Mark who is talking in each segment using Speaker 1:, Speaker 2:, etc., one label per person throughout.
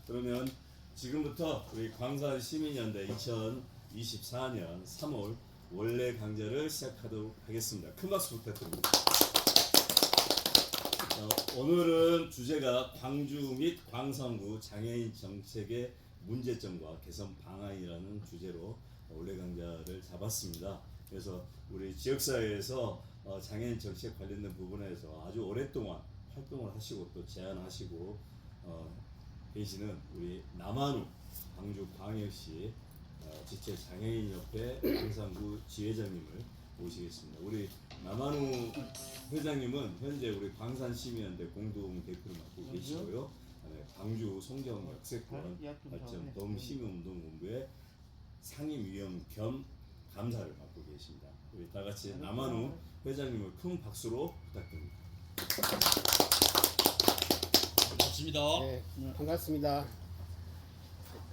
Speaker 1: 그러면 지금부터 우리 광산 시민연대 2024년 3월 원래 강좌를 시작하도록 하겠습니다. 큰 박수 부탁드립니다. 오늘은 주제가 광주 및 광산구 장애인 정책의 문제점과 개선 방안이라는 주제로 원래 강좌를 잡았습니다. 그래서 우리 지역사회에서 장애인 정책 관련된 부분에서 아주 오랫동안 활동을 하시고 또 제안하시고 계시는 우리 남한우 광주광역시 지체장애인협회 광산구 지회장님을 모시겠습니다. 우리 남한우 회장님은 현재 우리 광산시민연대 공동대표를 맡고 계시고요. 광주 송정 역세권 발전 도시민운동본부의 상임위원 겸 감사를 맡고 계십니다. 우리 다 같이 남한우 회장님을 큰 박수로 부탁드립니다.
Speaker 2: 반갑습니다.
Speaker 3: 네, 반갑습니다.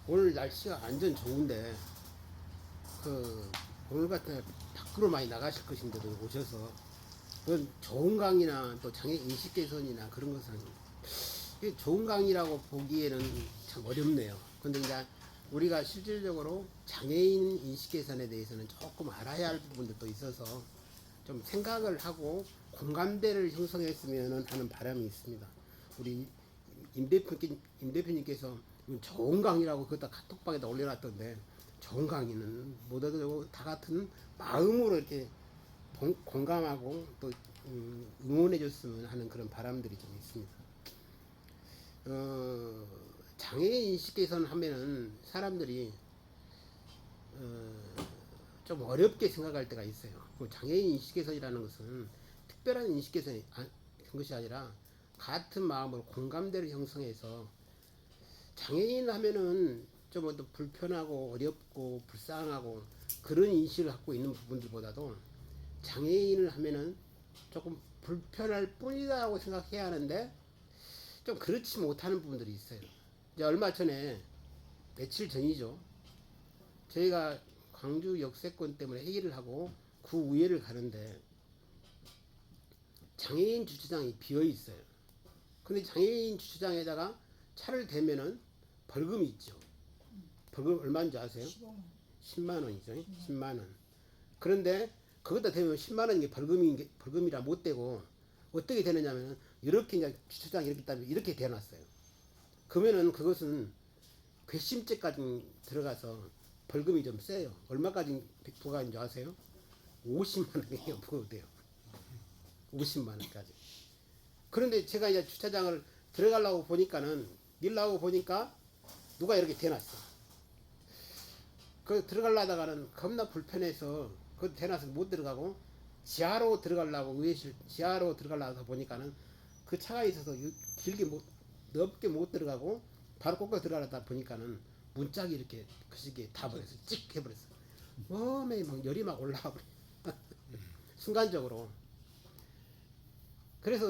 Speaker 3: 오늘 날씨가 완전 좋은데 오늘 같은 날 밖으로 많이 나가실 것인데도 오셔서 그건 좋은 강의나 또 장애 인식 개선이나 그런 것은 이게 좋은 강의라고 보기에는 참 어렵네요. 근데 이제 우리가 실질적으로 장애인 인식 개선에 대해서는 조금 알아야 할 부분들도 있어서 좀 생각을 하고 공감대를 형성했으면 하는 바람이 있습니다. 우리 임 대표님께서 좋은 강의라고 그것도 카톡방에다 올려놨던데 좋은 강의는 모두 다 같은 마음으로 이렇게 공감하고 또 응원해줬으면 하는 그런 바람들이 좀 있습니다. 장애인 인식 개선 하면은 사람들이 좀 어렵게 생각할 때가 있어요. 장애인 인식 개선이라는 것은 특별한 인식 개선이 한 것이 아니라 같은 마음으로 공감대를 형성해서 장애인 하면은 좀 불편하고 어렵고 불쌍하고 그런 인식을 갖고 있는 부분들보다도 장애인을 하면은 조금 불편할 뿐이다라고 생각해야 하는데 좀 그렇지 못하는 부분들이 있어요. 이제 얼마 전에 며칠 전이죠. 저희가 광주 역세권 때문에 회의를 하고 구의회를 가는데 장애인 주차장이 비어 있어요. 근데 장애인 주차장에다가 차를 대면은 벌금이 있죠. 벌금 얼마인지 아세요? 10만 원이죠. 10만 원. 그런데 거기다 대면 10만 원이 벌금이라 못 되고 어떻게 되느냐면 이렇게 이제 주차장 이렇게 따면 이렇게 대놨어요. 그러면은 그것은 괘씸죄까지 들어가서 벌금이 좀 세요. 얼마까지 부과인 줄 아세요? 50만 원이 부과돼요. 50만 원까지. 그런데 제가 이제 주차장을 들어가려고 보니까 누가 이렇게 대놨어. 그 들어가려다가는 겁나 불편해서 그 대놔서 못 들어가고 지하로 들어가려고 의회실 지하로 들어가려고 보니까는 그 차가 있어서 넓게 못 들어가고 바로 꺾어 들어가려다 보니까는 문짝이 이렇게 그 시기에 다 버렸어. 찍 해버렸어. 몸에 막 열이 막 올라와 버려. 순간적으로. 그래서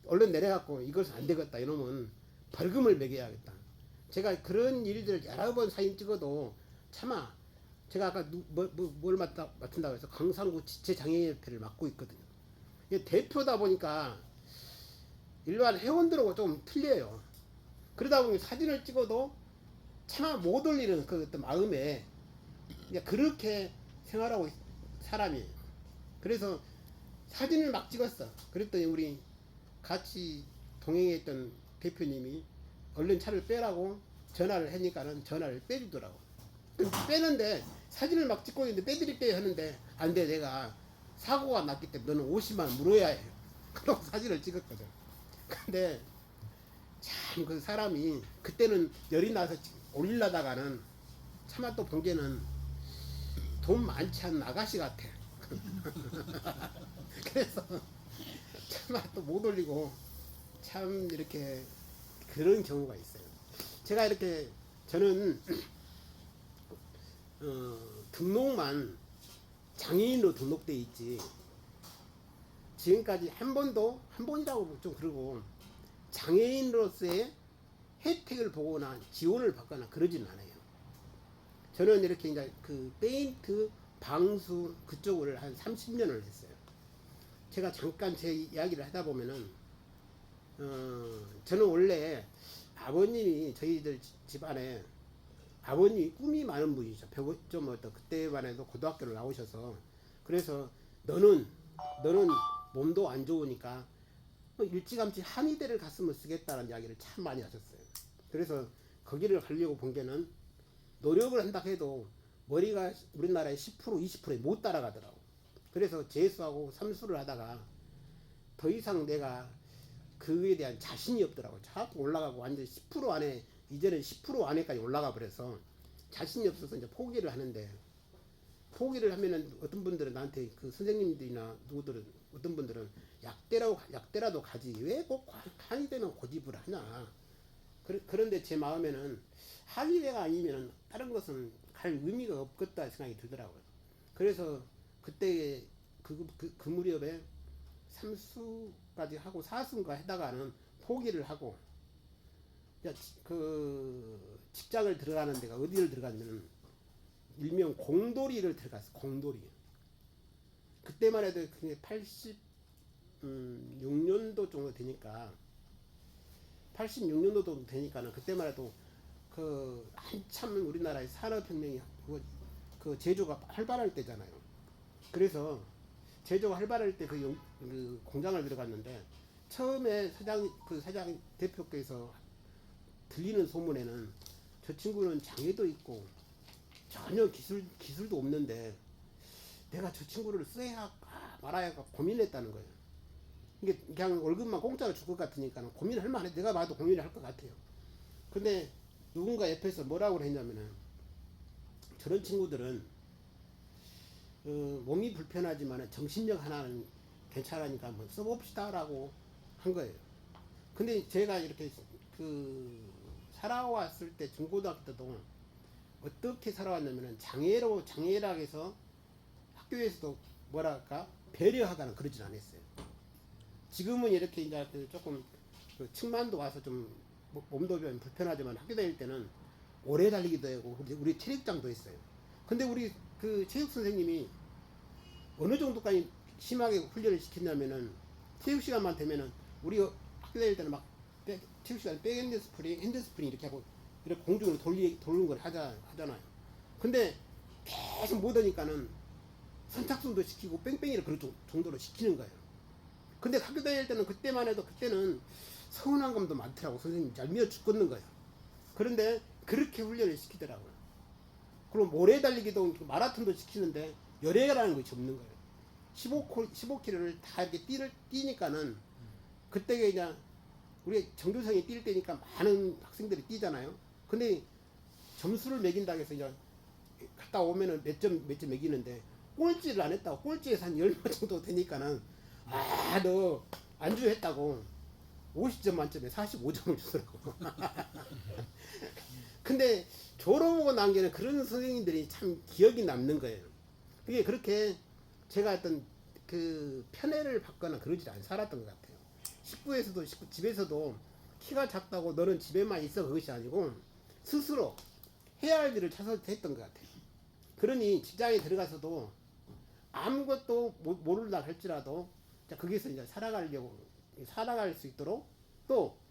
Speaker 3: 얼른 내려갖고 이것은 안 되겠다. 이놈은 벌금을 매겨야겠다. 제가 그런 일들을 여러 번 사진 찍어도 차마 제가 아까 뭘 맡은다고 해서 광산구 지체장애인협회를 맡고 있거든요. 대표다 보니까 일반 회원들하고 좀 틀려요. 그러다 보니 사진을 찍어도 차마 못 올리는 그 어떤 마음에 그렇게 생활하고 사람이에요. 그래서 사진을 막 찍었어. 그랬더니 우리 같이 동행했던 대표님이 얼른 차를 빼라고 전화를 하니까는 전화를 빼주더라고. 빼는데 사진을 막 찍고 있는데 빼드릴게요 하는데 안 돼, 내가 사고가 났기 때문에 너는 50만 원 물어야 해요. 그러고 사진을 찍었거든. 근데 참 그 사람이 그때는 열이 나서 올리려다가는 차마 또 본게는 돈 많지 않은 아가씨 같아. 그래서 차마 또 못 올리고 참 이렇게 그런 경우가 있어요. 제가 이렇게 저는 등록만 장애인으로 등록돼 있지 지금까지 한 번이라고 좀 그러고 장애인으로서의 혜택을 보거나 지원을 받거나 그러진 않아요. 저는 이렇게 이제 그 페인트 방수 그쪽을 한 30년을 했어요. 제가 잠깐 제 이야기를 하다 보면은 저는 원래 아버님이 저희들 집안에 아버님이 꿈이 많은 분이죠. 좀 어떤 그때만 해도 고등학교를 나오셔서 그래서 너는 몸도 안 좋으니까 일찌감치 한의대를 갔으면 쓰겠다는 이야기를 참 많이 하셨어요. 그래서 거기를 가려고 본 게는 노력을 한다 해도 머리가 우리나라의 10% 20%에 못 따라가더라고. 그래서 재수하고 삼수를 하다가 더 이상 내가 그에 대한 자신이 없더라고. 자꾸 올라가고 완전 10% 안에 이제는 10% 안에까지 올라가 버려서 자신이 없어서 이제 포기를 하는데 포기를 하면은 어떤 분들은 나한테 그 선생님들이나 누구들은 어떤 분들은 약대라도 가지 왜 꼭 한의대는 고집을 하냐. 그런데 제 마음에는 한의대가 아니면 다른 것은 갈 의미가 없겠다 생각이 들더라고요. 그래서 그때 그 무렵에 삼수까지 하고 사수인가 하다가는 포기를 하고 그 직장을 들어가는 데가 어디를 들어갔냐면 일명 공돌이를 들어갔어. 공돌이. 그때만 해도 그게 86년도 정도 되니까 86년도 정도 되니까는 그때만 해도 그 한참 우리나라의 산업혁명이 그 제조가 활발할 때잖아요. 그래서 제조가 활발할 때 그 공장을 들어갔는데 처음에 사장 대표께서 들리는 소문에는 저 친구는 장애도 있고 전혀 기술도 없는데 내가 저 친구를 써야 말아야 고민했다는 거예요. 이게 그냥 월급만 공짜로 줄 것 같으니까 고민할 만해. 내가 봐도 고민을 할 것 같아요. 근데 누군가 옆에서 뭐라고 했냐면은 저런 친구들은 몸이 불편하지만 정신력 하나는 괜찮으니까 한번 써봅시다라고 한 거예요. 근데 제가 이렇게 살아왔을 때 중고등학교 때도 어떻게 살아왔냐면은 장애라 해서 학교에서도 뭐랄까 배려하거나 그러진 않았어요. 지금은 이렇게 이제 조금 층만도 와서 좀 몸도 좀 불편하지만 학교 다닐 때는 오래 달리기도 하고 우리 체력장도 있어요. 근데 우리 그 체육 선생님이 어느 정도까지 심하게 훈련을 시켰냐면은 체육 시간만 되면은 우리 학교 다닐 때는 막 체육 시간에 백핸드 스프링, 핸드 스프링 이렇게 하고 이렇게 공중으로 돌리는 걸 하잖아요. 근데 계속 못 하니까는 선착순도 시키고 뺑뺑이를 그럴 정도로 시키는 거예요. 근데 학교 다닐 때는 그때만 해도 그때는 서운한 감도 많더라고. 선생님이 잘 밀어 죽겠는 거예요. 그런데 그렇게 훈련을 시키더라고요. 그럼 모래 달리기도 마라톤도 시키는데 열애라는 것이 없는 거예요. 15km를 다 이렇게 뛰니까는 그때 그냥 우리 정교성이 뛸 때니까 많은 학생들이 뛰잖아요. 근데 점수를 매긴다고 해서 이제 갔다 오면은 몇 점 매기는데 꼴찌를 안 했다고. 꼴찌에서 한 10명 정도 되니까는 너 안주했다고 50점 만점에 45점을 주더라고. 근데 졸업하고 난 게는 그런 선생님들이 참 기억이 남는 거예요. 그게 그렇게 제가 어떤 그 편애를 받거나 그러지 살았던 것 같아요. 식구에서도 집에서도 키가 작다고 너는 집에만 있어 그것이 아니고 스스로 해야 할 일을 찾아서 했던 것 같아요. 그러니 직장에 들어가서도 아무것도 모른다 할지라도 거기서 이제 살아갈 수 있도록 또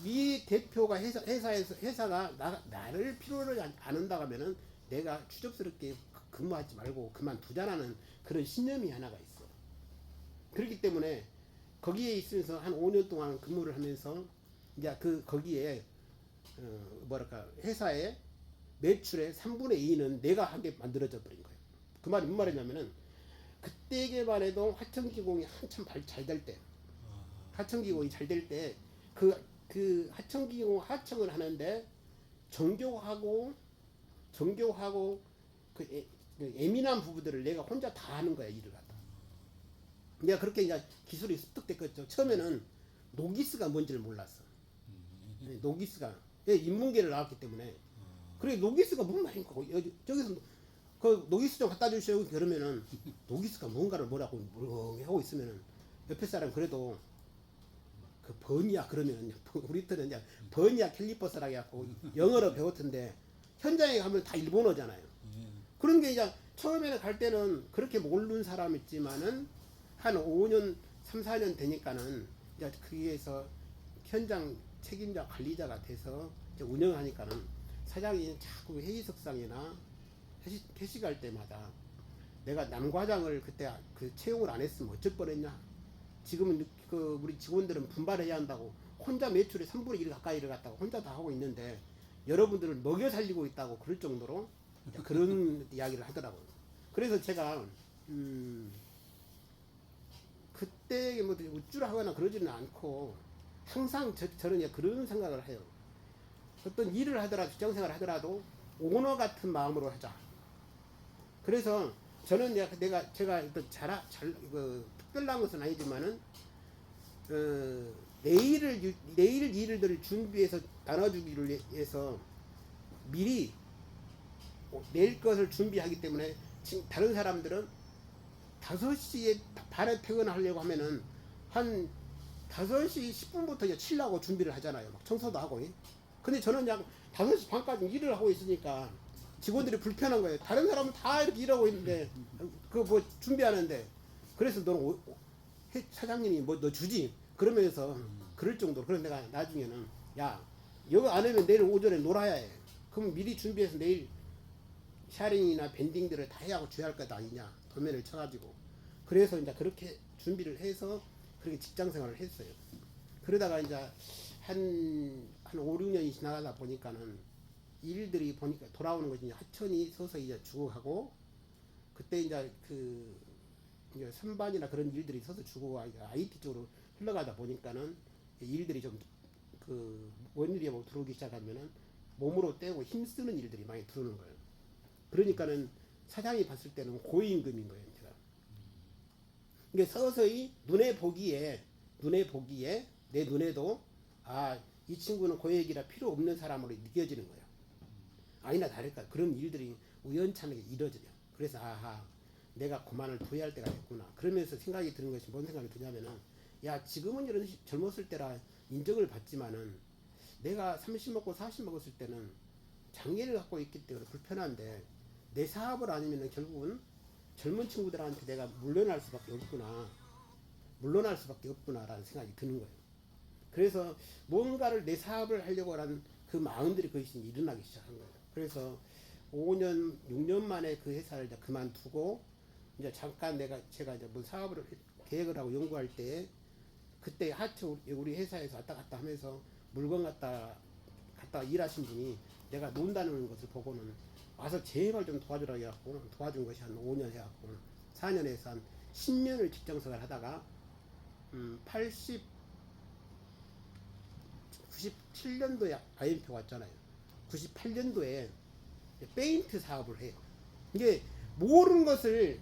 Speaker 3: 이 대표가 회사가 나를 필요로 안 한다고 하면은 내가 추접스럽게 근무하지 말고 그만두자라는 그런 신념이 하나가 있어. 그렇기 때문에 거기에 있으면서 한 5년 동안 근무를 하면서 이제 거기에 회사의 매출의 3분의 2는 내가 하게 만들어져 버린 거예요. 그 말이 무슨 말이냐면은 그때에만 해도 하청기공이 한참 잘 될 때, 하청기공이 잘 될 때 그 하청기공 하청을 하는데 정교하고 그 예민한 부부들을 내가 혼자 다 하는 거야. 일을 갖다. 내가 그렇게 이제 기술이 습득됐겠죠. 처음에는 노기스가 뭔지를 몰랐어. 노기스가 인문계를 나왔기 때문에 그래 노기스가 무슨 말인가 저기서 그 노기스 좀 갖다 주시오 그러면은 노기스가 뭔가를 뭐라고 하고 있으면은 옆에 사람 그래도 그 버니아 그러면 우리 때는 이제 버니아 캘리퍼스라고 해갖고 영어로 배웠던데 현장에 가면 다 일본어잖아요. 그런 게 이제 처음에는 갈 때는 그렇게 모르는 사람 있지만은 한 5년 3, 4년 되니까는 이제 거기에서 현장 책임자 관리자가 돼서 이제 운영하니까는 사장이 자꾸 회의석상이나 회식할 때마다 내가 남과장을 그때 그 채용을 안 했으면 어쩔 뻔했냐. 지금은 그 우리 직원들은 분발해야 한다고 혼자 매출의 3분의 1 가까이를 갖다가 혼자 다 하고 있는데 여러분들을 먹여 살리고 있다고 그럴 정도로 그런 이야기를 하더라고요. 그래서 제가 그때 뭐 우쭐하거나 그러지는 않고 항상 저는 이제 그런 생각을 해요. 어떤 일을 하더라도 직장생활을 하더라도 오너 같은 마음으로 하자. 그래서 저는 제가 어떤 특별한 것은 아니지만은 내일 일들을 준비해서 나눠주기를 위해서 미리 내일 것을 준비하기 때문에 지금 다른 사람들은 5시에 반에 퇴근하려고 하면은 한 5시 10분부터 이제 치려고 준비를 하잖아요. 막 청소도 하고. 근데 저는 그냥 5시 반까지 일을 하고 있으니까 직원들이 불편한 거예요. 다른 사람은 다 이렇게 일하고 있는데 그 뭐 준비하는데 그래서 너는 사장님이 뭐 너 주지? 그러면서 그럴 정도로. 그래서 내가 나중에는 야 이거 안 하면 내일 오전에 놀아야 해. 그럼 미리 준비해서 내일 샤링이나 밴딩들을 다 해야 하고 줘야 할 것 아니냐. 도면을 쳐가지고. 그래서 이제 그렇게 준비를 해서 그렇게 직장 생활을 했어요. 그러다가 이제 한 5, 6년이 지나가다 보니까는 일들이 보니까 돌아오는 것이 하천이 서서히 이제 죽어가고 그때 이제 이제 선반이나 그런 일들이 서서 죽어가 IT 쪽으로 흘러가다 보니까는 일들이 좀 원일이 뭐 들어오기 시작하면은 몸으로 떼고 힘쓰는 일들이 많이 들어오는 거예요. 그러니까는 사장이 봤을 때는 고임금인 거예요. 제가. 이게 서서히 눈에 보기에 내 눈에도 이 친구는 고액이라 필요 없는 사람으로 느껴지는 거예요. 아니나 다를까 그런 일들이 우연찮게 이루어져요. 그래서 내가 그만을 둬야 할 때가 됐구나. 그러면서 생각이 드는 것이 뭔 생각이 드냐면은 야 지금은 이런 젊었을 때라 인정을 받지만은 내가 30 먹고 40 먹었을 때는 장애를 갖고 있기 때문에 불편한데 내 사업을 아니면은 결국은 젊은 친구들한테 내가 물러날 수밖에 없구나라는 생각이 드는 거예요. 그래서 뭔가를 내 사업을 하려고 하는 그 마음들이 거기서 일어나기 시작한 거예요. 그래서 5년, 6년 만에 그 회사를 이제 그만두고 이제 잠깐 제가 이제 뭐 사업을 계획을 하고 연구할 때 그때 하여튼 우리 회사에서 왔다 갔다 하면서 물건 갔다 일하신 분이 내가 논다는 것을 보고는 와서 제발 좀 도와주라 해갖고 도와준 것이 한 5년 해갖고 4년에서 한 10년을 직장생활 하다가 97년도에 IMF 왔잖아요. 98년도에 페인트 사업을 해요. 이게 모르는 것을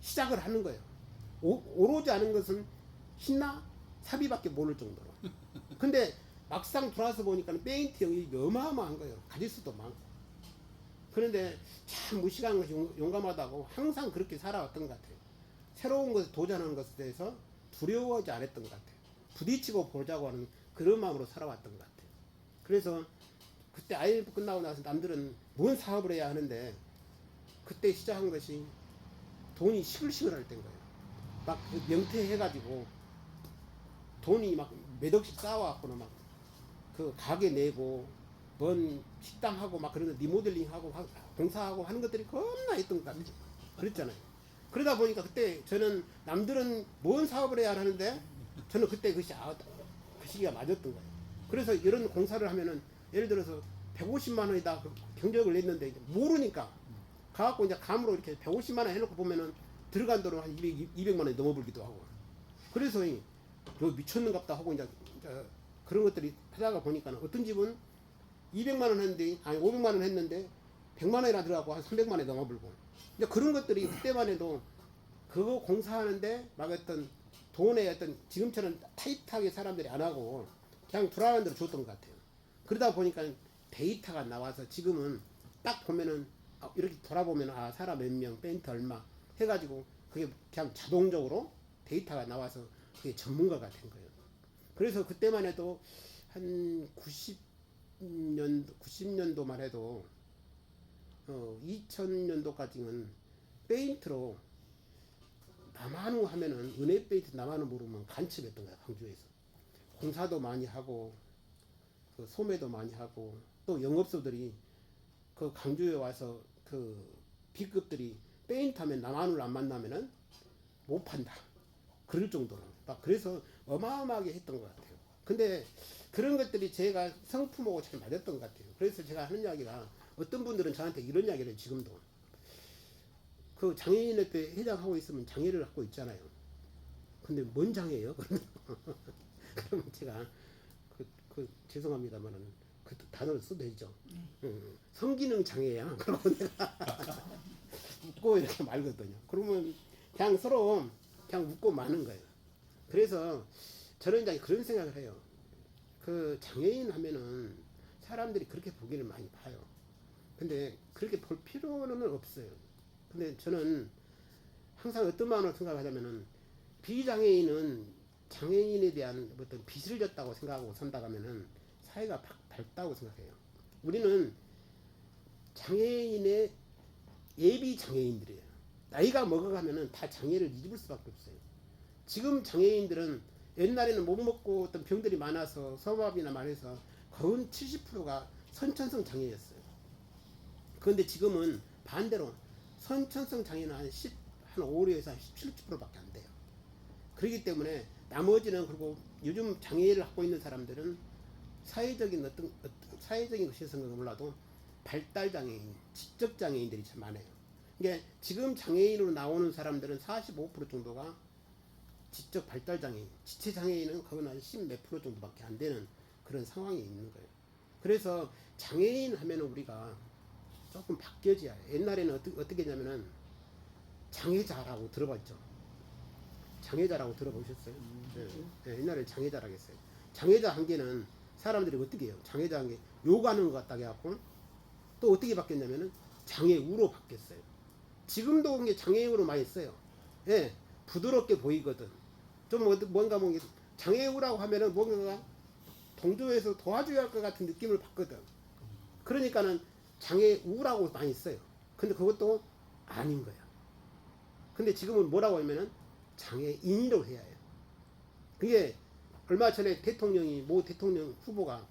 Speaker 3: 시작을 하는 거예요. 오로지 아는 것은 신나 사비밖에 모를 정도로. 근데 막상 돌아서 보니까 페인트 영역이 어마어마한 거예요. 가짓수도 많고. 그런데 참 무식한 것이 용감하다고 항상 그렇게 살아왔던 것 같아요. 새로운 것을 도전하는 것에 대해서 두려워하지 않았던 것 같아요. 부딪히고 보자고 하는 그런 마음으로 살아왔던 것 같아요. 그래서 그때 IMF 끝나고 나서 남들은 뭔 사업을 해야 하는데 그때 시작한 것이 돈이 시글시글할 때인 거예요. 막 명퇴해가지고 돈이 막 몇 억씩 쌓아왔거나 막 그 가게 내고 뭔 식당하고 막 그런 리모델링하고 공사하고 하는 것들이 겁나 있던 것 같아요. 그랬잖아요. 그러다 보니까 그때 저는 남들은 뭔 사업을 해야 하는데 저는 그때 그 시기가 맞았던 거예요. 그래서 이런 공사를 하면은 예를 들어서 150만 원이다 경적을 냈는데 모르니까 가갖고 이제 감으로 이렇게 150만 원 해놓고 보면은 들어간 돈은 한 200만 원이 넘어불기도 하고 그래서 너 미쳤는갑다 하고 이제 그런 것들이 하다가 보니까 어떤 집은 200만 원 했는데 500만 원 했는데 100만 원이나 들어가고 한 300만 원에 넘어불고 이제 그런 것들이 그때만 해도 그거 공사하는데 막 어떤 돈에 어떤 지금처럼 타이트하게 사람들이 안 하고 그냥 돌아가는 대로 줬던 것 같아요. 그러다 보니까 데이터가 나와서 지금은 딱 보면은 이렇게 돌아보면 사람 몇 명, 페인트 얼마 해가지고 그게 그냥 자동적으로 데이터가 나와서 그게 전문가가 된 거예요. 그래서 그때만 해도 한 90년도만 해도 2000년도까지는 페인트로 남한우 하면은 은혜 페인트 남한우 모르면 간첩했던 거야. 광주에서 공사도 많이 하고 그 소매도 많이 하고 또 영업소들이 그 강주에 와서 그 B급들이 페인트하면 남한을 안 만나면은 못 판다. 그럴 정도로 막 그래서 어마어마하게 했던 것 같아요. 근데 그런 것들이 제가 성품하고 잘 맞았던 것 같아요. 그래서 제가 하는 이야기가 어떤 분들은 저한테 이런 이야기를 지금도 그 장애인협회 회장하고 있으면 장애를 갖고 있잖아요. 근데 뭔 장애예요? 그러면 제가 죄송합니다만은 그 단어를 써도 되죠. 성기능 장애야. 그러고 내가 웃고 이렇게 말거든요. 그러면 그냥 서로 그냥 웃고 마는 거예요. 그래서 저는 이제 그런 생각을 해요. 그 장애인 하면은 사람들이 그렇게 보기를 많이 봐요. 근데 그렇게 볼 필요는 없어요. 근데 저는 항상 어떤 마음으로 생각하자면은 비장애인은 장애인에 대한 어떤 빚을 졌다고 생각하고 산다 하면은 사회가 밝다고 생각해요. 우리는 장애인의 예비 장애인들이에요. 나이가 먹어가면은 다 장애를 잊을 수밖에 없어요. 지금 장애인들은 옛날에는 못 먹고 어떤 병들이 많아서 성화비나 말해서 거의 70%가 선천성 장애였어요. 그런데 지금은 반대로 선천성 장애는 한 5에서 17%밖에 안 돼요. 그렇기 때문에 나머지는 그리고 요즘 장애를 갖고 있는 사람들은 사회적인 사회적인 것에서는 몰라도 발달 장애인, 지적 장애인들이 참 많아요. 그러니까 지금 장애인으로 나오는 사람들은 45% 정도가 지적 발달 장애인, 지체 장애인은 거의 한 10 몇 프로 정도밖에 안 되는 그런 상황이 있는 거예요. 그래서 장애인 하면은 우리가 조금 바뀌어져야 해요. 옛날에는 어떻게 했냐면은 장애자라고 들어봤죠. 장애자라고 들어보셨어요? 네, 옛날에 장애자라고 했어요. 장애자 한 개는 사람들이 어떻게 해요? 장애자 한 개 욕하는 것 같다고 해갖고 또 어떻게 바뀌었냐면은 장애우로 바뀌었어요. 지금도 그게 장애우로 많이 써요. 예, 부드럽게 보이거든. 좀 뭔가 장애우라고 하면은 뭔가 동조해서 도와줘야 할 것 같은 느낌을 받거든. 그러니까는 장애우라고 많이 써요. 근데 그것도 아닌 거야. 근데 지금은 뭐라고 하면은 장애인이라고 해야 해요. 그게 얼마 전에 모 대통령 후보가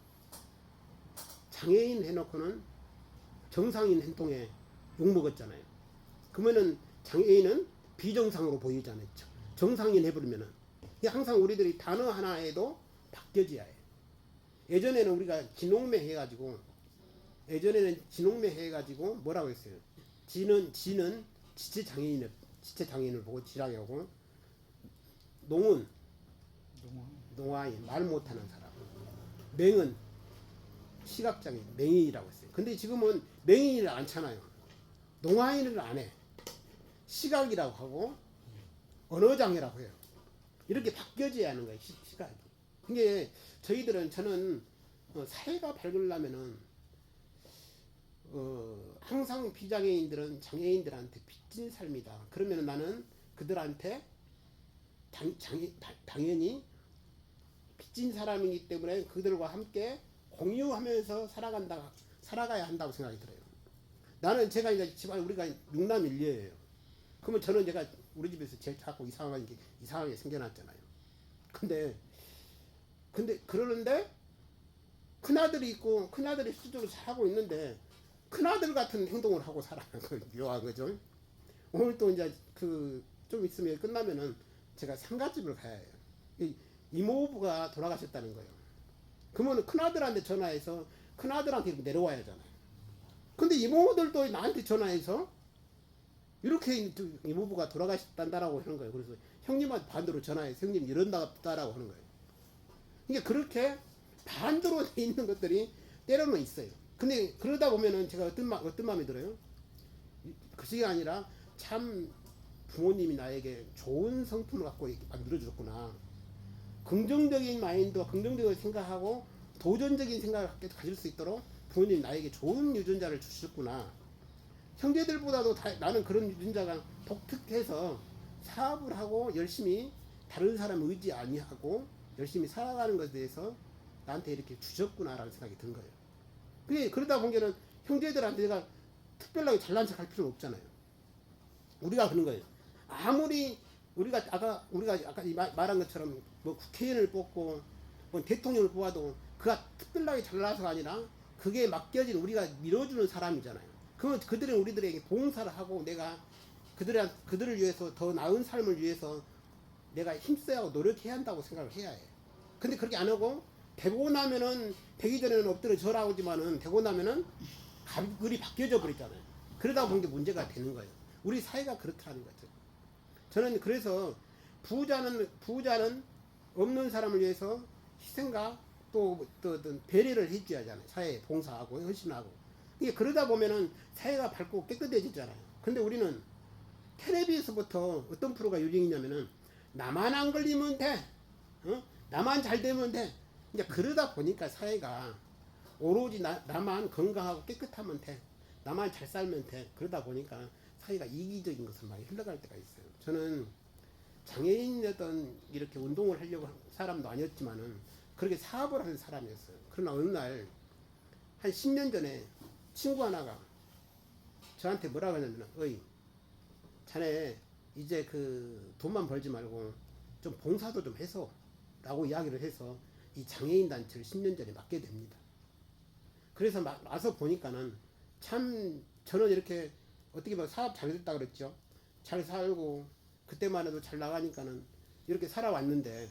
Speaker 3: 장애인 해놓고는 정상인 행동에 욕먹었잖아요. 그러면은 장애인은 비정상으로 보이잖아요. 정상인 해버리면은. 항상 우리들이 단어 하나에도 바뀌어져야 해요. 예전에는 우리가 진홍매 해가지고 뭐라고 했어요? 지는 지체 장애인을 보고 지라고 하고, 농은 농아인, 말 못하는 사람, 맹은 시각장애인, 맹인이라고 했어요. 근데 지금은 맹인을 안 차나요. 농아인을 안 해. 시각이라고 하고 언어장애라고 해요. 이렇게 바뀌어져야 하는 거예요. 시각이. 이게 저는 사회가 밝으려면은 항상 비장애인들은 장애인들한테 빚진 삶이다. 그러면 나는 그들한테 당연히 빚진 사람이기 때문에 그들과 함께 공유하면서 살아가야 한다고 생각이 들어요. 나는 제가 이제 집안 우리가 6남 1녀예요. 그러면 저는 제가 우리 집에서 제일 작고 이상하게 생겨났잖아요. 근데 그러는데 큰아들이 있고 큰아들이 수적으로 잘하고 있는데 큰아들 같은 행동을 하고 살아가는 거 묘한 거죠. 오늘 또 이제 좀 있으면 끝나면은 제가 상가집을 가야 해요. 이모부가 돌아가셨다는 거예요. 그러면 큰아들한테 전화해서 큰아들한테 내려와야 하잖아요. 근데 이모들도 나한테 전화해서 이렇게 이모부가 돌아가셨단다라고 하는 거예요. 그래서 형님한테 반대로 전화해서 형님 이런다라고 하는 거예요. 그러니까 그렇게 반대로 돼 있는 것들이 때로는 있어요. 근데 그러다 보면은 제가 어떤 마음이 들어요? 그게 아니라 참 부모님이 나에게 좋은 성품을 갖고 만들어주셨구나. 긍정적인 마인드, 긍정적으로 생각하고 도전적인 생각을 가질 수 있도록 부모님이 나에게 좋은 유전자를 주셨구나. 형제들보다도 나는 그런 유전자가 독특해서 사업을 하고 열심히 다른 사람 의지 아니하고 열심히 살아가는 것에 대해서 나한테 이렇게 주셨구나라는 생각이 든 거예요. 그러다 보니까 형제들한테 내가 특별하게 잘난 척 할 필요는 없잖아요. 우리가 그런 거예요. 아무리 우리가 아까 말한 것처럼 뭐 국회의원을 뽑고 뭐 대통령을 뽑아도 그가 특별하게 잘나서가 아니라 그게 맡겨진 우리가 밀어주는 사람이잖아요. 그러면 그들은 우리들에게 봉사를 하고 내가 그들을 위해서 더 나은 삶을 위해서 내가 힘써야 하고 노력해야 한다고 생각을 해야 해요. 근데 그렇게 안 하고 되고 나면은 되기 전에는 엎드려 절하지만은 되고 나면은 글이 바뀌어져 버리잖아요. 그러다 보니 문제가 되는 거예요. 우리 사회가 그렇다는 거죠. 저는 그래서 부자는 없는 사람을 위해서 희생과 또 어떤 배려를 해줘야 하잖아요. 사회에 봉사하고 헌신하고. 이게 그러다 보면은 사회가 밝고 깨끗해지잖아요. 근데 우리는 텔레비에서부터 어떤 프로가 유행이냐면은 나만 안 걸리면 돼. 나만 잘 되면 돼. 이제 그러다 보니까 사회가 오로지 나만 건강하고 깨끗하면 돼. 나만 잘 살면 돼. 그러다 보니까 사회가 이기적인 것을 많이 흘러갈 때가 있어요. 저는 장애인이었던 이렇게 운동을 하려고 한 사람도 아니었지만은 그렇게 사업을 하는 사람이었어요. 그러나 어느 날 한 10년 전에 친구 하나가 저한테 뭐라고 하냐면 어이 자네 이제 그 돈만 벌지 말고 좀 봉사도 좀 해서 라고 이야기를 해서 이 장애인 단체를 10년 전에 맡게 됩니다. 그래서 와서 보니까는 참 저는 이렇게 어떻게 보면 사업 잘 됐다 그랬죠. 잘 살고 그때만 해도 잘 나가니까는 이렇게 살아왔는데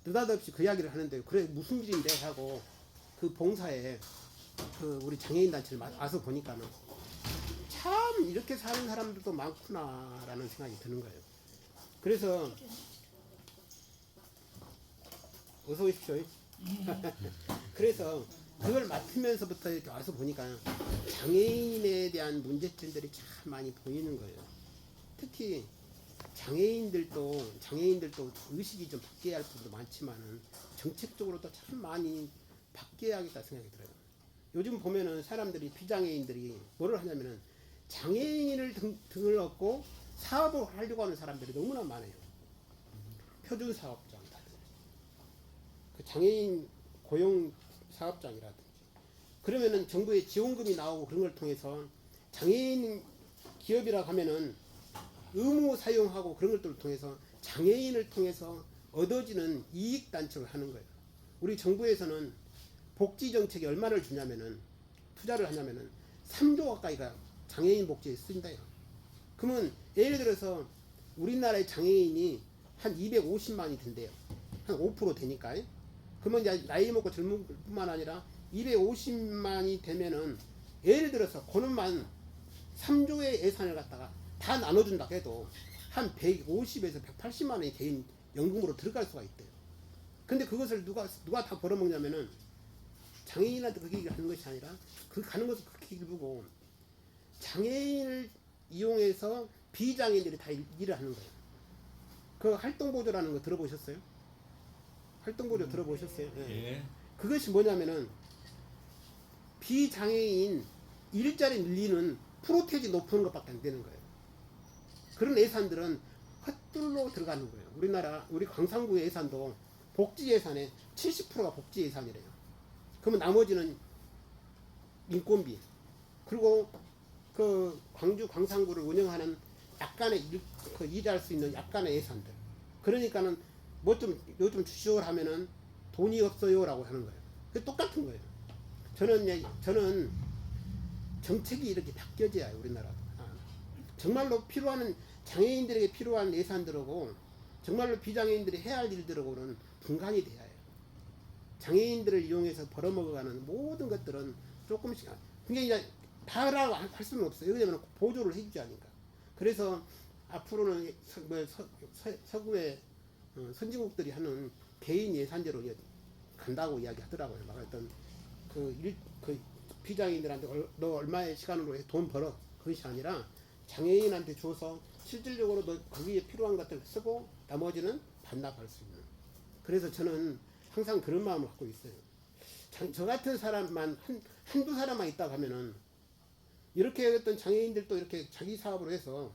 Speaker 3: 느닷없이 그 이야기를 하는데 그래 무슨 일인데 하고 그 봉사에 그 우리 장애인 단체를 와서 보니까는 참 이렇게 사는 사람들도 많구나라는 생각이 드는 거예요. 그래서 어서 오십시오. 그래서 그걸 맡으면서부터 이렇게 와서 보니까 장애인에 대한 문제점들이 참 많이 보이는 거예요. 특히 장애인들도 의식이 좀 바뀌어야 할 부분도 많지만은 정책적으로도 참 많이 바뀌어야겠다 생각이 들어요. 요즘 보면은 사람들이 비장애인들이 뭐를 하냐면은 장애인을 등을 얻고 사업을 하려고 하는 사람들이 너무나 많아요. 표준 사업장, 그 장애인 고용 사업장이라든지 그러면은 정부의 지원금이 나오고 그런 걸 통해서 장애인 기업이라고 하면은 의무 사용하고 그런 것들을 통해서 장애인을 통해서 얻어지는 이익 단체를 하는 거예요. 우리 정부에서는 복지 정책에 얼마를 주냐면은 투자를 하냐면은 3조 가까이가 장애인 복지에 쓴대요. 그러면 예를 들어서 우리나라의 장애인이 한 250만이 된대요. 한 5% 되니까. 그러면 이제 나이 먹고 젊은 뿐만 아니라 250만이 되면은 예를 들어서 그놈만 3조의 예산을 갖다가 다 나눠준다 해도 한 150에서 180만 원이 개인 연금으로 들어갈 수가 있대요. 근데 그것을 누가 다 벌어먹냐면은 장애인한테 그게 하는 것이 아니라 그 가는 것을 그렇게 일부고 장애인을 이용해서 비장애인들이 다 일을 하는 거예요. 그 활동보조라는 거 들어보셨어요? 활동보조 들어보셨어요?
Speaker 2: 예.
Speaker 3: 그것이 뭐냐면은 비장애인 일자리 늘리는 프로테지 높은 것밖에 안 되는 거예요. 그런 예산들은 헛둘로 들어가는 거예요. 우리 광산구 예산도 복지 예산의 70%가 복지 예산이래요. 그러면 나머지는 인건비 그리고 그 광주 광산구를 운영하는 약간의 일할 수 있는 약간의 예산들. 그러니까는 뭐 좀 요즘 주시오 하면은 돈이 없어요라고 하는 거예요. 그 똑같은 거예요. 저는 정책이 이렇게 바뀌어져야 해요, 우리나라도. 정말로 필요한 장애인들에게 필요한 예산들하고 정말로 비장애인들이 해야 할 일들하고는 분간이 돼야 해요. 장애인들을 이용해서 벌어먹어가는 모든 것들은 조금씩 그게 다 하라고 할 수는 없어요. 왜냐하면 보조를 해주지 않으니까. 그래서 앞으로는 서구의 선진국들이 하는 개인 예산제로 간다고 이야기하더라고요. 막 어떤 그 비장애인들한테 너 얼마의 시간으로 돈 벌어 그것이 아니라 장애인한테 줘서 실질적으로 너 거기에 필요한 것들 쓰고 나머지는 반납할 수 있는. 그래서 저는 항상 그런 마음을 갖고 있어요. 저 같은 사람만 한두 사람만 있다고 하면은 이렇게 어떤 장애인들도 이렇게 자기 사업으로 해서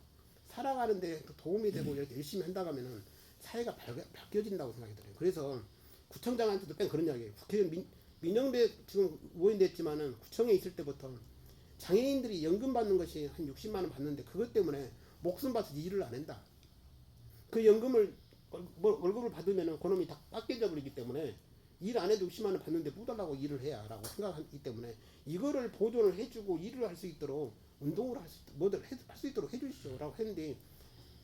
Speaker 3: 살아가는데 도움이 되고 이렇게 열심히 한다고 하면은 사회가 바뀌어진다고 생각이 들어요. 그래서 구청장한테도 뺀 그런 이야기예요. 국회의원 민영배 지금 의원이 됐지만은 구청에 있을 때부터 장애인들이 연금 받는 것이 한 60만 원 받는데 그것 때문에 목숨 바쳐서 일을 안 한다. 그 연금을 월급을 받으면은 그놈이 다 깎여져 버리기 때문에 일 안 해도 60만 원 받는데 뭐 달라고 일을 해야라고 생각하기 때문에 이거를 보존을 해주고 일을 할 수 있도록 운동을 할 수 있도록 뭐든 할 수 있도록 해주시오라고 했는데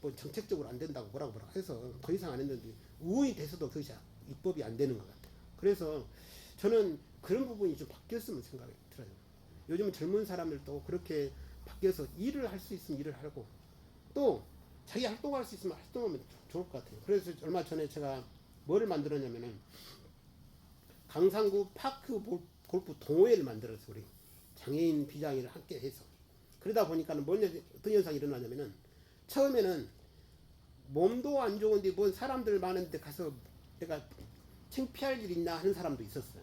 Speaker 3: 뭐 정책적으로 안 된다고 뭐라고 해서 더 이상 안 했는데 의원이 돼서도 더 이상 입법이 안 되는 것 같아요. 그래서 저는 그런 부분이 좀 바뀌었으면 생각이 들어요. 요즘 젊은 사람들도 그렇게 바뀌어서 일을 할 수 있으면 일을 하고 또 자기 활동할 수 있으면 활동하면 좋을 것 같아요. 그래서 얼마 전에 제가 뭐를 만들었냐면은 강산구 파크 골프 동호회를 만들어서 우리 장애인 비장애인을 함께 해서 그러다 보니까는 어떤 현상이 일어나냐면은 처음에는 몸도 안 좋은데 뭔 사람들 많은데 가서 내가 창피할 일 있나 하는 사람도 있었어요.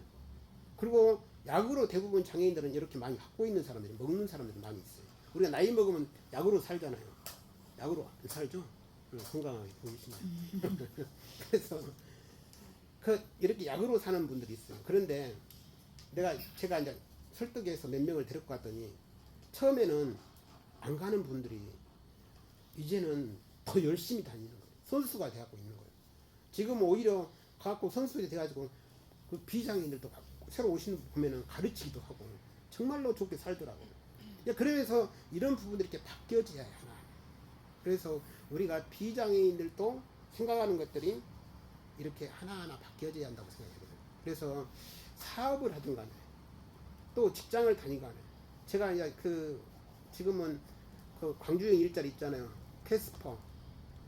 Speaker 3: 그리고 약으로 대부분 장애인들은 이렇게 많이 갖고 있는 사람들이 먹는 사람들이 많이 있어요. 우리가 나이 먹으면 약으로 살잖아요. 약으로 안 살죠? 건강하게 보이시면. 그래서 이렇게 약으로 사는 분들이 있어요. 그런데 제가 이제 설득해서 몇 명을 데리고 갔더니 처음에는 안 가는 분들이 이제는 더 열심히 다니는 거예요. 선수가 돼갖고 있는 거예요. 지금 오히려 가갖고 선수가 돼가지고 그 비장애인들도 새로 오시는 분 보면은 가르치기도 하고 정말로 좋게 살더라고요. 그래서 이런 부분들이 이렇게 바뀌어져야 하나. 그래서 우리가 비장애인들도 생각하는 것들이 이렇게 하나하나 바뀌어져야 한다고 생각해요. 그래서 사업을 하든 간에 또 직장을 다니든 간에 제가 이제 지금은 광주형 일자리 있잖아요. 캐스퍼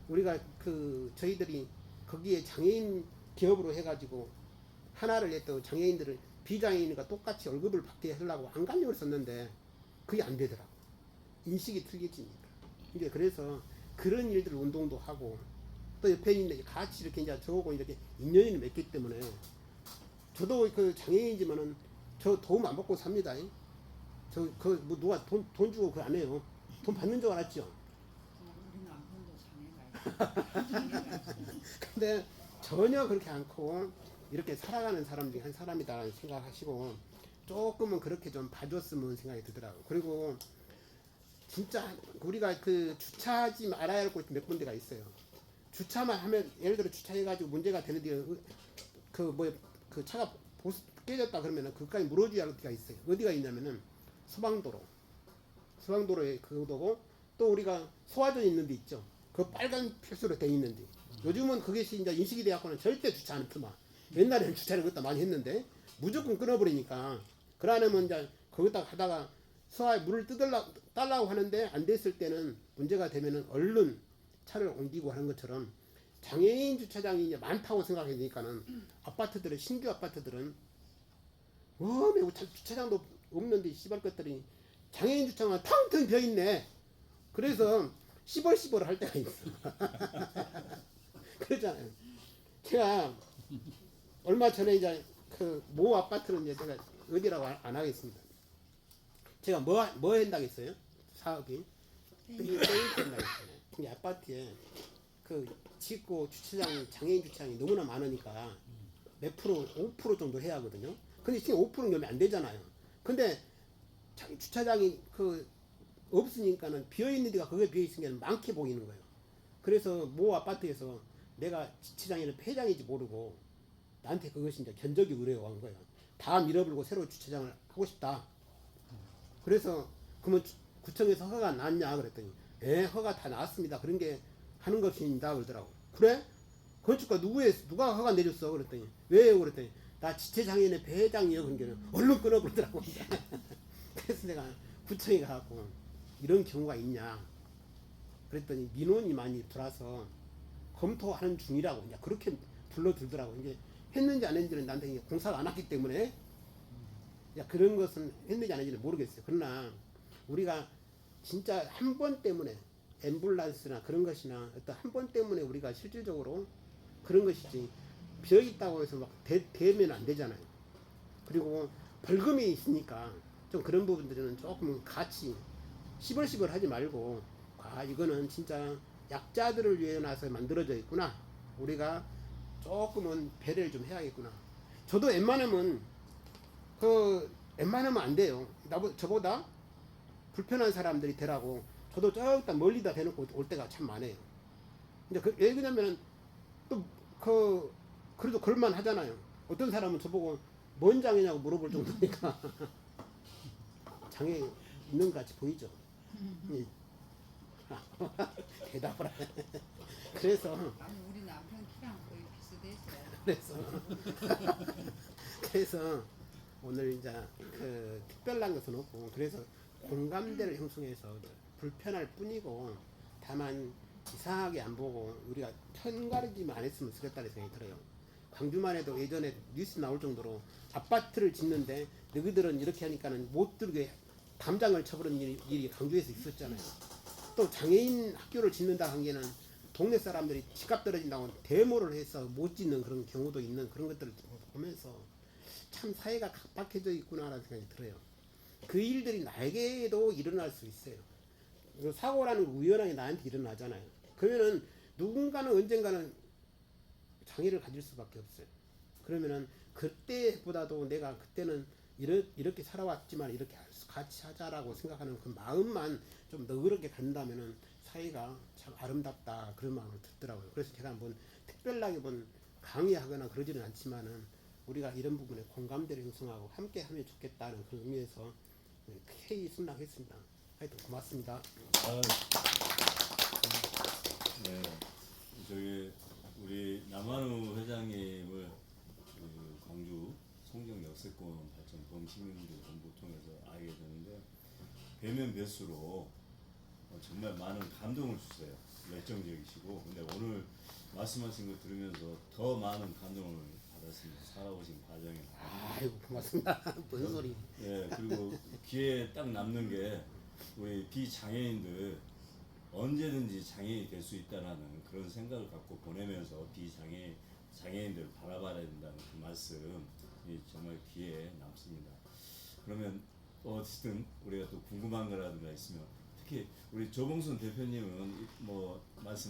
Speaker 3: 우리가 저희들이 거기에 장애인 기업으로 해가지고 하나를 했던 장애인들을 비장애인과 똑같이 월급을 받게 하려고 안간힘을 썼는데 그게 안 되더라고. 인식이 틀려지니까. 이제 그래서 그런 일들 운동도 하고 또 옆에 있는 같이 이렇게 이제 저하고 이렇게 인연이 맺기 때문에 저도 장애인이지만은 저 도움 안 받고 삽니다. 뭐 누가 돈 주고 안 해요. 돈 받는 줄 알았죠?
Speaker 4: 우리 남편도 장애가
Speaker 3: 근데 전혀 그렇게 않고 이렇게 살아가는 사람 중에 한 사람이다라는 생각하시고 조금은 그렇게 좀 봐줬으면 생각이 들더라고요. 그리고 진짜 우리가 주차하지 말아야 할 곳이 몇 군데가 있어요. 주차만 하면 예를 들어 주차해가지고 문제가 되는데 차가 깨졌다 그러면은 그까지 물어줘야 할 데가 있어요. 어디가 있냐면은 소방도로에 그거고 또 우리가 소화전 있는 데 있죠. 그 빨간 필수로 돼 있는데 요즘은 그게 이제 인식이 돼갖고는 절대 주차 안 해만. 옛날에는 주차를 그것도 많이 했는데 무조건 끊어버리니까 그러면 이제 거기다 하다가 소화에 물을 달라고 하는데 안 됐을 때는 문제가 되면은 얼른 차를 옮기고 하는 것처럼 장애인 주차장이 이제 많다고 생각하니까는 아파트들은 신규 아파트들은 매우 주차장도 없는데 씨발 것들이 장애인 주차장은 텅텅 비어 있네. 그래서 시벌시벌 할 때가 있어. 그러잖아요. 제가 얼마 전에 이제 모 아파트는 이제 제가 어디라고 안 하겠습니다. 제가 뭐 한다고 했어요? 사업이 페인트 한다고 했어요. 근데 아파트에 짓고 주차장이 장애인 주차장이 너무나 많으니까 몇 프로 5% 정도 해야 하거든요. 근데 지금 5%는 넘으면 안 되잖아요. 근데 주차장이 없으니까는 비어있는 데가 거기에 비어있으면 많게 보이는 거예요. 그래서 모 아파트에서 내가 주차장에는 폐장인지 모르고 나한테 그것이 이제 견적이 의뢰한 거예요. 다 밀어버리고 새로 주차장을 하고 싶다. 그래서 그러면 구청에서 허가가 났냐 그랬더니 허가 다 나왔습니다. 그런 게 하는 것입니다 그러더라고. 그래? 건축가 누가 허가 내줬어? 그랬더니 왜요? 그랬더니 나 지체장애인의 배회장이요. 그런 게는 얼른 끊어버리더라고. 그래서 내가 구청에 가갖고 이런 경우가 있냐 그랬더니 민원이 많이 들어와서 검토하는 중이라고 이제 그렇게 불러들더라고. 이제 했는지 안 했는지는 나한테 이제 공사가 안 왔기 때문에 그런 것은 했는지 안 했는지는 모르겠어요. 그러나 우리가 진짜 한 번 때문에 앰뷸런스나 그런 것이나 어떤 한 번 때문에 우리가 실질적으로 그런 것이지 비어 있다고 해서 막 대면 안 되잖아요. 그리고 벌금이 있으니까 좀 그런 부분들은 조금 같이 시벌시벌 하지 말고 이거는 진짜 약자들을 위해 나서 만들어져 있구나. 우리가 조금은 배려를 좀 해야겠구나. 저도 웬만하면 안 돼요. 저보다 불편한 사람들이 되라고 저도 저기다 멀리다 대놓고 올 때가 참 많아요. 근데 왜 그러냐면은 또 그래도 그럴만 하잖아요. 어떤 사람은 저보고 뭔 장애냐고 물어볼 정도니까 장애 있는 것 같이 보이죠. 예. 대답을 하네. 그래서
Speaker 4: 아니 우리 남편 키랑 거의 비슷해서.
Speaker 3: 그래서 오늘 이제 그 특별한 것은 없고, 그래서 공감대를 형성해서 불편할 뿐이고, 다만 이상하게 안 보고 우리가 편가르기만 안 했으면 좋겠다는 생각이 들어요. 광주만 해도 예전에 뉴스 나올 정도로 아파트를 짓는데 너희들은 이렇게 하니까는 못 들게 담장을 쳐버리는 일이 광주에서 있었잖아요. 또 장애인 학교를 짓는다 한 게는 동네 사람들이 집값 떨어진다고 데모를 해서 못 짓는 그런 경우도 있는 그런 것들을 보면서 참 사회가 각박해져 있구나라는 생각이 들어요. 그 일들이 나에게도 일어날 수 있어요. 사고라는 거 우연하게 나한테 일어나잖아요. 그러면은 누군가는 언젠가는 장애를 가질 수밖에 없어요. 그러면은 그때보다도 내가 그때는 이렇게 살아왔지만 이렇게 같이 하자라고 생각하는 그 마음만 좀 너그럽게 간다면은 사회가 참 아름답다, 그런 마음을 듣더라고요. 그래서 제가 한번 특별하게 강의하거나 그러지는 않지만은 우리가 이런 부분에 공감대를 형성하고 함께 하면 좋겠다는 그런 의미에서 회의 승낙했습니다. 하여튼 고맙습니다.
Speaker 1: 네, 저기 우리 남한우 회장님을 그 광주 송정 역세권 발전 범시민들 정보 통해서 알게 되는데 뵈면 뵐수록 정말 많은 감동을 주세요. 열정적이시고, 근데 오늘 말씀하신 거 들으면서 더 많은 감동을 받았습니다. 살아오신 과정에.
Speaker 3: 아이고 고맙습니다. 뭔 소리.
Speaker 1: 네, 그리고 귀에 딱 남는 게 우리 비장애인들 언제든지 장애인이 될 수 있다라는 그런 생각을 갖고 보내면서 장애인들을 바라봐야 된다는 그 말씀이 정말 귀에 남습니다. 그러면 어쨌든 우리가 또 궁금한 거라든가 있으면, 특히 우리 조봉순 대표님은 뭐 말씀